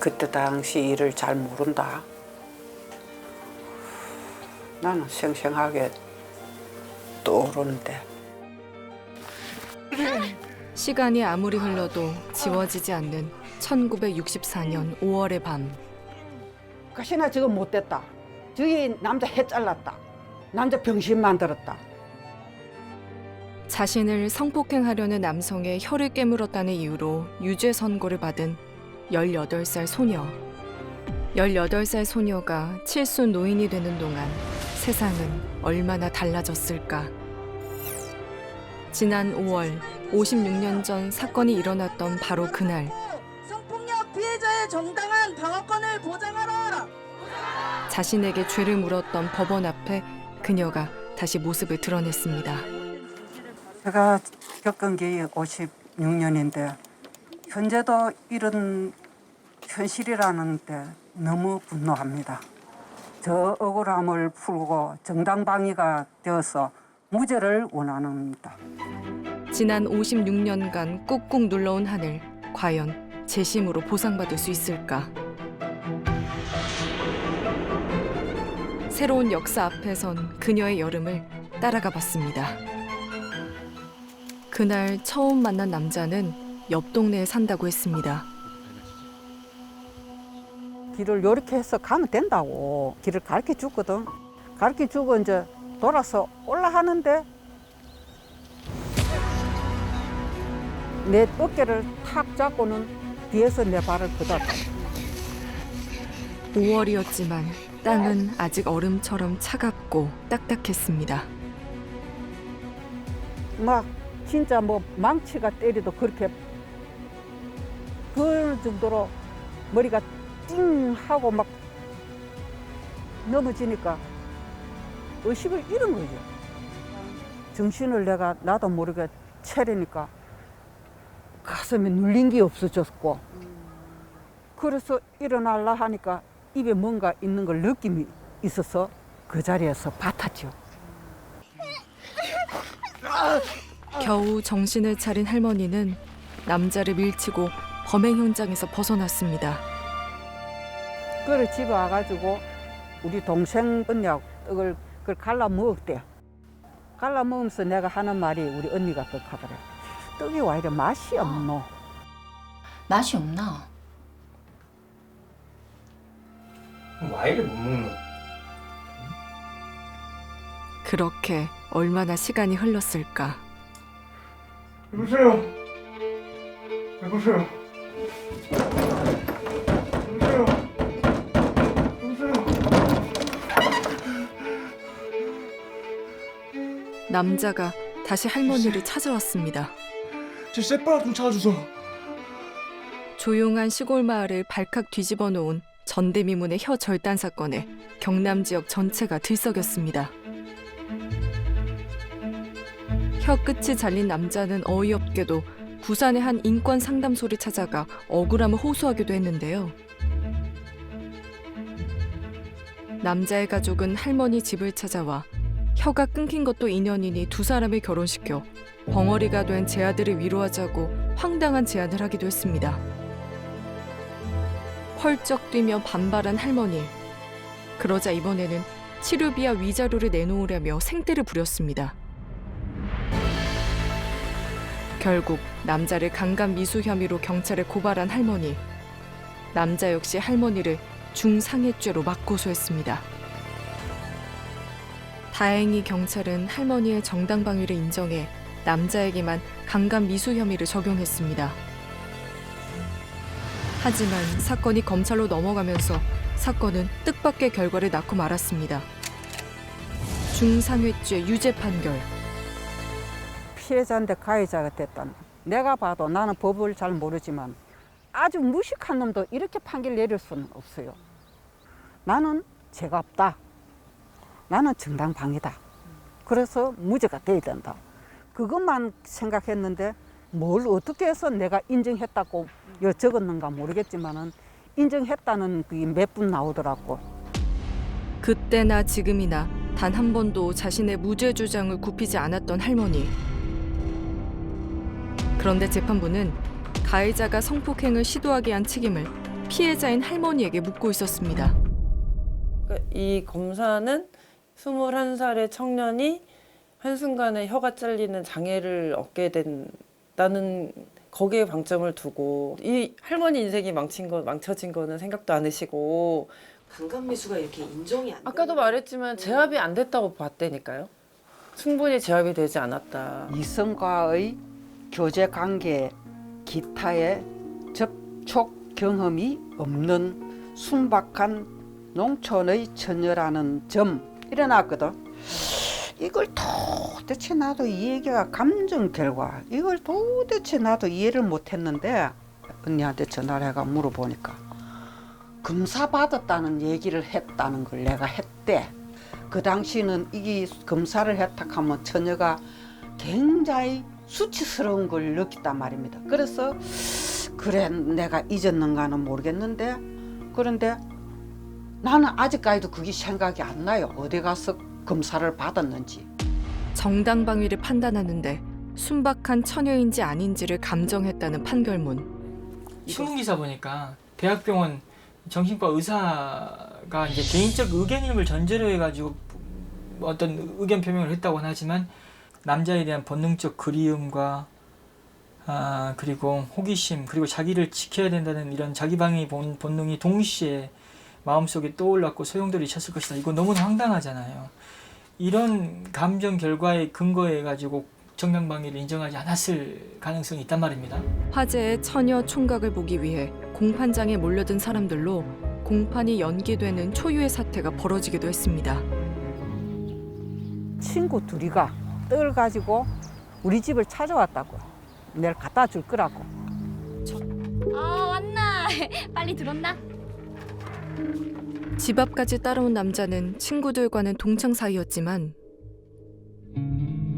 그때 당시 일을 잘 모른다. 나는 생생하게 떠오르는데. 시간이 아무리 흘러도 지워지지 않는 1964년 5월의 밤. 가시나 저거 못됐다. 저기 남자 해 잘랐다. 남자 병신 만들었다. 자신을 성폭행하려는 남성의 혀를 깨물었다는 이유로 유죄 선고를 받은 18살 소녀. 18살 소녀가 칠순 노인이 되는 동안 세상은 얼마나 달라졌을까. 지난 5월 56년 전 사건이 일어났던 바로 그날, 성폭력 피해자의 정당한 방어권을 보장하라. 자신에게 죄를 물었던 법원 앞에 그녀가 다시 모습을 드러냈습니다. 제가 겪은 게 56년인데 현재도 이런 현실이라는 데 너무 분노합니다. 저 억울함을 풀고 정당방위가 되어서 무죄를 원합니다. 지난 56년간 꾹꾹 눌러온 하늘, 과연 재심으로 보상받을 수 있을까? 새로운 역사 앞에선 그녀의 여름을 따라가 봤습니다. 그날 처음 만난 남자는 옆 동네에 산다고 했습니다. 길을 이렇게 해서 가면 된다고 길을 가르쳐 주거든. 가르쳐 주고 이제 돌아서 올라가는데 내 어깨를 탁 잡고는 뒤에서 내 발을 걷었다. 5월이었지만 땅은 아직 얼음처럼 차갑고 딱딱했습니다. 막 진짜 뭐 망치가 때려도 그렇게 그럴 정도로 머리가 띵 하고 막 넘어지니까 의식을 잃은 거죠. 정신을 내가 나도 모르게 차리니까 가슴에 눌린 게 없어졌고, 그래서 일어나려 하니까 입에 뭔가 있는 걸 느낌이 있어서 그 자리에서 받았죠. 겨우 정신을 차린 할머니는 남자를 밀치고 범행 현장에서 벗어났습니다. 그래 집에 와가지고 우리 동생 언니하고 떡을 그걸 갈라 먹었대. 갈라 먹으면서 내가 하는 말이 우리 언니가 그 하더래. 떡이 왜 이래 맛이 없노? 맛이 없나? 와이를 못 먹는. 그렇게 얼마나 시간이 흘렀을까. 여보세요. 여보세요. 여보세요. 여보세요. 남자가 다시 할머니를 찾아왔습니다. 제 쇳바람 좀 찾아주소. 조용한 시골 마을을 발칵 뒤집어 놓은 전대미문의 혀 절단 사건에 경남 지역 전체가 들썩였습니다. 혀 끝이 잘린 남자는 어이없게도 부산의 한 인권 상담소를 찾아가 억울함을 호소하기도 했는데요. 남자의 가족은 할머니 집을 찾아와 혀가 끊긴 것도 인연이니 두 사람을 결혼시켜 벙어리가 된 제 아들을 위로하자고 황당한 제안을 하기도 했습니다. 펄쩍 뛰며 반발한 할머니. 그러자 이번에는 치료비와 위자료를 내놓으려며 생떼를 부렸습니다. 결국 남자를 강간 미수 혐의로 경찰에 고발한 할머니. 남자 역시 할머니를 중상해죄로 맞고소했습니다. 다행히 경찰은 할머니의 정당방위를 인정해 남자에게만 강간 미수 혐의를 적용했습니다. 하지만 사건이 검찰로 넘어가면서 사건은 뜻밖의 결과를 낳고 말았습니다. 중상해죄 유죄 판결. 피해자인데 가해자가 됐다. 내가 봐도 나는 법을 잘 모르지만 아주 무식한 놈도 이렇게 판결 내릴 수는 없어요. 나는 죄가 없다. 나는 정당방위다. 그래서 무죄가 돼야 된다. 그것만 생각했는데 뭘 어떻게 해서 내가 인정했다고 적었는가 모르겠지만은 인정했다는 그게 몇 분 나오더라고. 그때나 지금이나 단 한 번도 자신의 무죄 주장을 굽히지 않았던 할머니. 그런데 재판부는 가해자가 성폭행을 시도하게 한 책임을 피해자인 할머니에게 묻고 있었습니다. 그러니까 이 검사는 21살의 청년이 한순간에 혀가 잘리는 장애를 얻게 된다는 거기에 방점을 두고 이 할머니 인생이 망쳐진 거는 생각도 안 하시고 강간미수가 이렇게 인정이 안 아까도 말했지만 재합이 안 됐다고 봤다니까요. 충분히 재합이 되지 않았다. 이성과의 교제 관계 기타의 접촉 경험이 없는 순박한 농촌의 처녀라는 점 일어났거든. 이걸 도대체 나도 이 얘기가 감정 결과 이걸 도대체 나도 이해를 못했는데 언니한테 전화를 해가 물어보니까 검사 받았다는 얘기를 했다는 걸 내가 했대. 그 당시는 이게 검사를 했다 하면 처녀가 굉장히 수치스러운 걸 느꼈단 말입니다. 그래서 그래 내가 잊었는가는 모르겠는데 그런데 나는 아직까지도 그게 생각이 안 나요. 어디 가서 검사를 받았는지. 정당방위를 판단하는데 순박한 처녀인지 아닌지를 감정했다는 판결문. 신문기사 보니까 대학병원 정신과 의사가 이제 개인적 의견임을 전제로 해가지고 어떤 의견 표명을 했다고는 하지만 남자에 대한 본능적 그리움과 그리고 호기심 그리고 자기를 지켜야 된다는 이런 자기방위 본능이 동시에 마음속에 떠올랐고 소용돌이 쳤을 것이다. 이거 너무 황당하잖아요. 이런 감정 결과에 근거해 가지고 정당방위를 인정하지 않았을 가능성이 있단 말입니다. 화재의 처녀 총각을 보기 위해 공판장에 몰려든 사람들로 공판이 연기되는 초유의 사태가 벌어지기도 했습니다. 친구 둘이가 떡을 가지고 우리 집을 찾아왔다고. 내가 갖다 줄 거라고. 아 왔나? 빨리 들었나? 집 앞까지 따라온 남자는 친구들과는 동창 사이였지만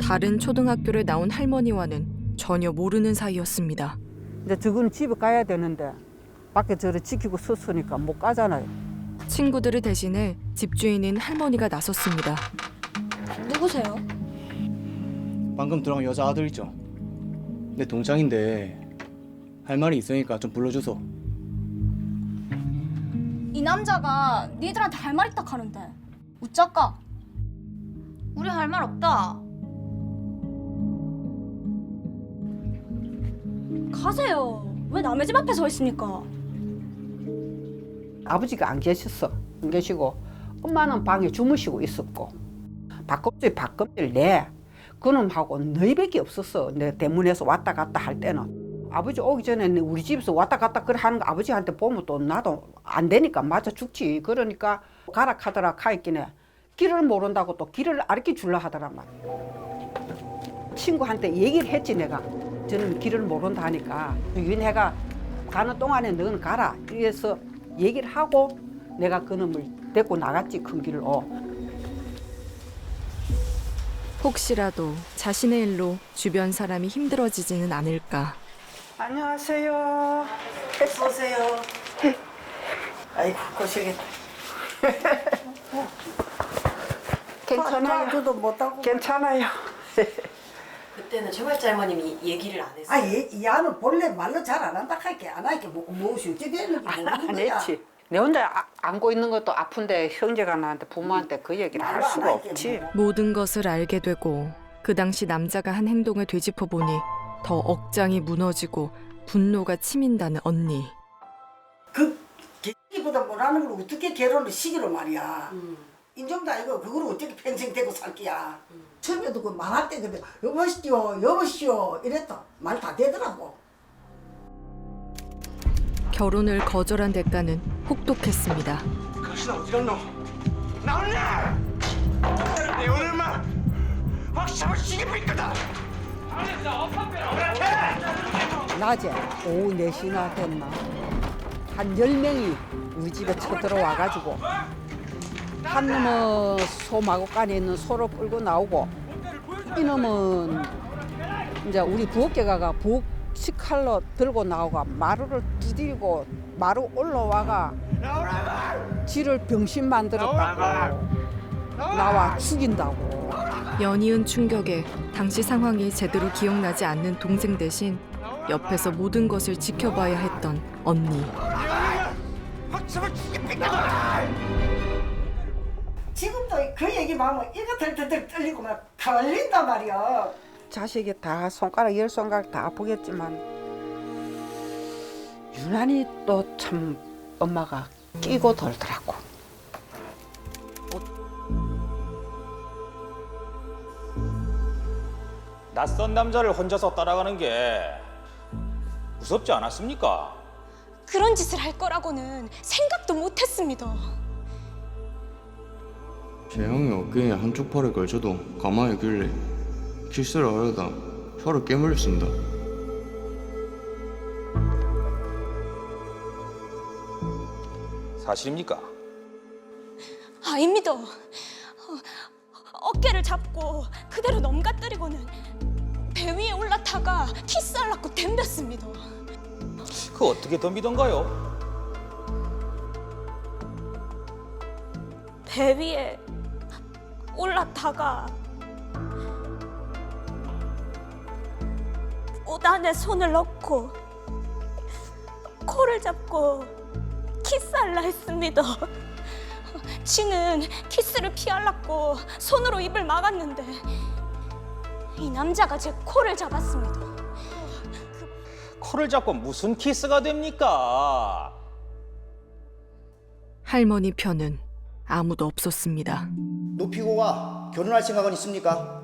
다른 초등학교를 나온 할머니와는 전혀 모르는 사이였습니다. 근데 저거는 집에 가야 되는데 밖에 저를 지키고 섰으니까 못 가잖아요. 친구들을 대신해 집주인인 할머니가 나섰습니다. 누구세요? 방금 들어간 여자 아들 있죠? 내 동창인데 할 말이 있으니까 좀 불러주소. 이 남자가 니들한테 할 말 있다 하는데 어쩌까? 우리 할 말 없다. 가세요. 왜 남의 집 앞에 서 있습니까? 아버지가 안 계셨어. 안 계시고 엄마는 방에 주무시고 있었고 박금질 내 그놈하고 너희밖에 없었어. 내 대문에서 왔다 갔다 할 때는 아버지 오기 전에 우리 집에서 왔다 갔다 그래 하는 거 아버지한테 보면 또 나도 안 되니까 맞아 죽지. 그러니까 가라 카더라 카있기네 길을 모른다고 또 길을 가르쳐 줄라 하더란 말이야. 친구한테 얘기를 했지 내가. 저는 길을 모른다 하니까 윤혜가 가는 동안에 너는 가라 이래서 얘기를 하고 내가 그놈을 데리고 나갔지 큰 길을. 혹시라도 자신의 일로 주변 사람이 힘들어지지는 않을까. 안녕하세요. 오세요. 아이고 고생했다. 괜찮아요. 도와줘도 못하고. 괜찮아요. 그때는 최발자 할머님이 얘기를 안 했어요. 아, 얘는 본래 말로 잘 안 한다 할게 안 할게 무엇이 어찌 되는지 모르는 안 거야. 했지. 내 혼자 안고 있는 것도 아픈데 형제가 나한테 부모한테 그 얘기를 할 수가 없지. 모든 것을 알게 되고 그 당시 남자가 한 행동을 되짚어 보니 더 억장이 무너지고 분노가 치민다는 언니. 그 개보다 못하는 걸 어떻게 결혼을 시기로 말이야. 인정도 아니고 그걸 어떻게 평생 되고 살 거야. 처음에도 그 말할 때 그래 여보시오 여보시오 이랬다 말 다 되더라고. 결혼을 거절한 대가는 혹독했습니다. 가시나 어디 갔노? 나올래! 내 오늘만 확 잡아치게 거다. 낮에 오후 4시나 됐나 한 10명이 우리 집에 쳐들어와가지고 한 놈은 소 마구간에 있는 소를 끌고 나오고 이놈은 이제 우리 부엌에가가 부엌 식칼로 들고 나오고 마루를 두드리고 마루 올라와가 지를 병신 만들었다고 나와 죽인다고. 연이은 충격에 당시 상황이 제대로 기억나지 않는 동생 대신 옆에서 모든 것을 지켜봐야 했던 언니. 확 잡아 죽이니까. 지금도 그 얘기만 하면 이거 덜덜덜 떨리고 막 달린단 말이야. 자식이 다 손가락 10손가락 다 아프겠지만 유난히 또 참 엄마가 끼고 돌더라고. 낯선 남자를 혼자서 따라가는 게 무섭지 않았습니까? 그런 짓을 할 거라고는 생각도 못했습니다. 제 형이 어깨에 한쪽 팔을 걸쳐도 가만히 있길래 키스를 하려다 혀를 깨물렸습니다. 사실입니까? 아닙니다. 어깨를 잡고 그대로 넘가뜨리고는 배 위에 올라타가 키스하려고 덤볐습니다. 그 어떻게 덤비던가요? 배 위에 올라타가 옷 안에 손을 넣고 코를 잡고 키스하려 했습니다. 지는 키스를 피하려고 손으로 입을 막았는데 이 남자가 제 코를 잡았습니다. 코를 잡고 무슨 키스가 됩니까? 할머니 편은 아무도 없었습니다. 노피고가 결혼할 생각은 있습니까?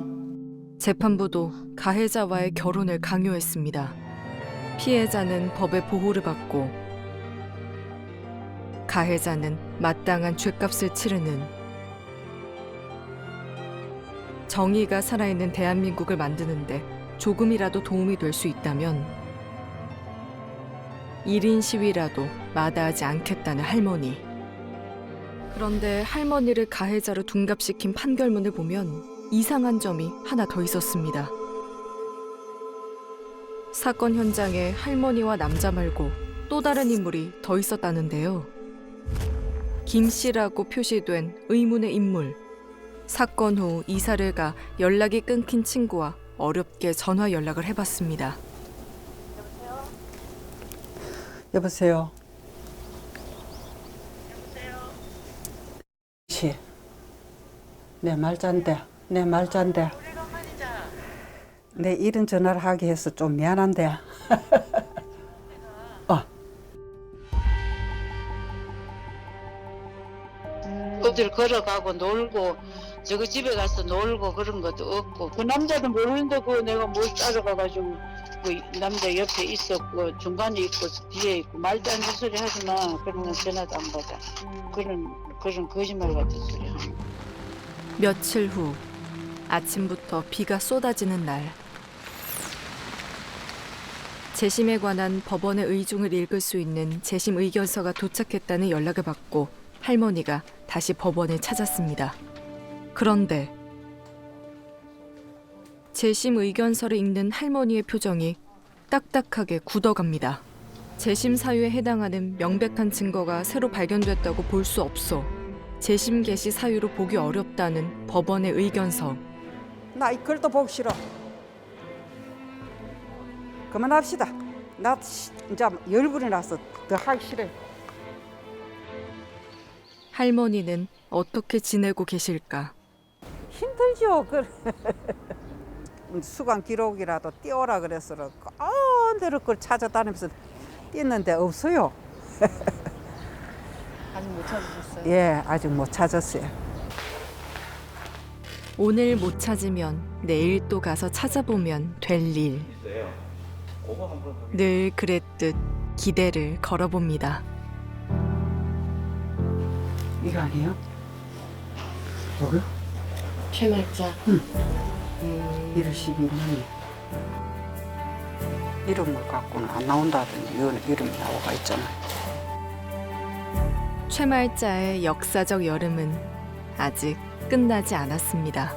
재판부도 가해자와의 결혼을 강요했습니다. 피해자는 법의 보호를 받고 가해자는 마땅한 죗값을 치르는 정의가 살아있는 대한민국을 만드는데 조금이라도 도움이 될 수 있다면 1인 시위라도 마다하지 않겠다는 할머니. 그런데 할머니를 가해자로 둔갑시킨 판결문을 보면 이상한 점이 하나 더 있었습니다. 사건 현장에 할머니와 남자 말고 또 다른 인물이 더 있었다는데요. 김 씨라고 표시된 의문의 인물. 사건 후 이사를 가 연락이 끊긴 친구와 어렵게 전화 연락을 해봤습니다. 여보세요. 내 말잔데. 내 이런 전화를 하게 해서 좀 미안한데. 어딜 걸어가고 놀고 저거 집에 가서 놀고 그런 것도 없고 그 남자도 모르는데 그 내가 뭘 따라가가지고 그 남자 옆에 있었고 중간에 있고 뒤에 있고 말도 안 되는 소리 하지 마. 그러면 전화도 안 받아. 그런 거짓말 같은 소리 하는. 며칠 후 아침부터 비가 쏟아지는 날. 재심에 관한 법원의 의중을 읽을 수 있는 재심 의견서가 도착했다는 연락을 받고 할머니가 다시 법원을 찾았습니다. 그런데 재심 의견서를 읽는 할머니의 표정이 딱딱하게 굳어갑니다. 재심 사유에 해당하는 명백한 증거가 새로 발견됐다고 볼 수 없어 재심 개시 사유로 보기 어렵다는 법원의 의견서. 나 이 글도 보기 싫어. 그만합시다. 나 이제 열불이 나서 더 하기 싫어. 할머니는 어떻게 지내고 계실까? 힘들죠. 수강 기록이라도 띄워라 그래서 언제로 그걸 찾아다니면서 띄는데 없어요. 아직 못 찾으셨어요? 예, 아직 못 찾았어요. 오늘 못 찾으면 내일 또 가서 찾아보면 될 일. 늘 그랬듯 기대를 걸어봅니다. 이거 아니에요? 뭐요? 폐말자. 1월 12년에 이름을 갖고는 안 나온다더니 이름이 나와가 있잖아요. 최말자의 역사적 여름은 아직 끝나지 않았습니다.